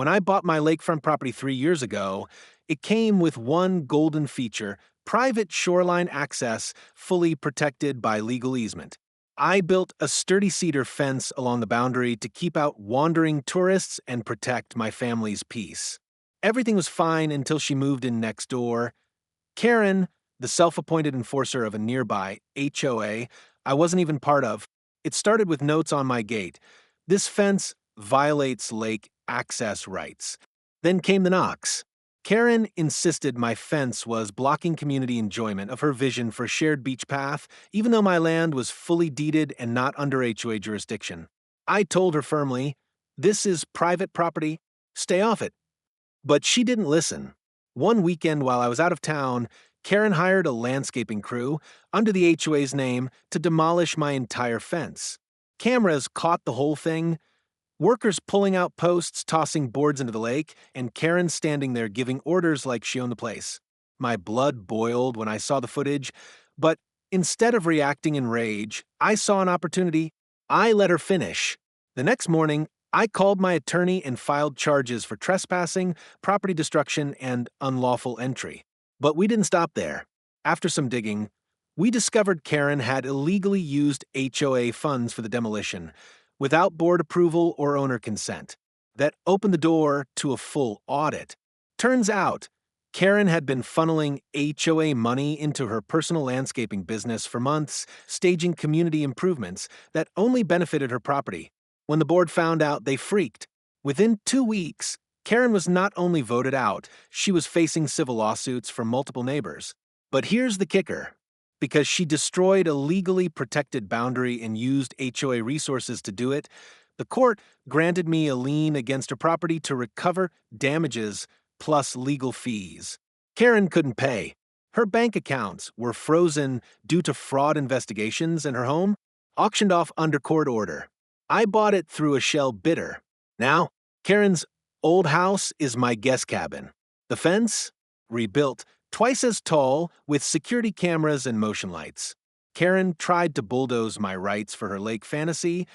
When I bought my lakefront property 3 years ago, it came with one golden feature: private shoreline access, fully protected by legal easement. I built a sturdy cedar fence along the boundary to keep out wandering tourists and protect my family's peace. Everything was fine until she moved in next door. Karen, the self appointed enforcer of a nearby HOA I wasn't even part of, it started with notes on my gate: "This fence violates lake access rights." Then came the knocks. Karen insisted my fence was blocking community enjoyment of her vision for shared beach path, even though my land was fully deeded and not under HOA jurisdiction. I told her firmly, "This is private property. Stay off it." But she didn't listen. One weekend while I was out of town, Karen hired a landscaping crew, under the HOA's name, to demolish my entire fence. Cameras caught the whole thing: workers pulling out posts, tossing boards into the lake, and Karen standing there giving orders like she owned the place. My blood boiled when I saw the footage, but instead of reacting in rage, I saw an opportunity. I let her finish. The next morning, I called my attorney and filed charges for trespassing, property destruction, and unlawful entry. But we didn't stop there. After some digging, we discovered Karen had illegally used HOA funds for the demolition, without board approval or owner consent. That opened the door to a full audit. Turns out, Karen had been funneling HOA money into her personal landscaping business for months, staging community improvements that only benefited her property. When the board found out, they freaked. Within 2 weeks, Karen was not only voted out, she was facing civil lawsuits from multiple neighbors. But here's the kicker: because she destroyed a legally protected boundary and used HOA resources to do it, the court granted me a lien against her property to recover damages plus legal fees. Karen couldn't pay. Her bank accounts were frozen due to fraud investigations, and her home auctioned off under court order. I bought it through a shell bidder. Now, Karen's old house is my guest cabin. The fence? Rebuilt, twice as tall, with security cameras and motion lights. Karen tried to bulldoze my rights for her lake fantasy,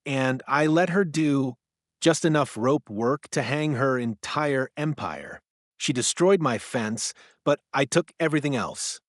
and I let her do just enough rope work to hang her entire empire. She destroyed my fence, but I took everything else.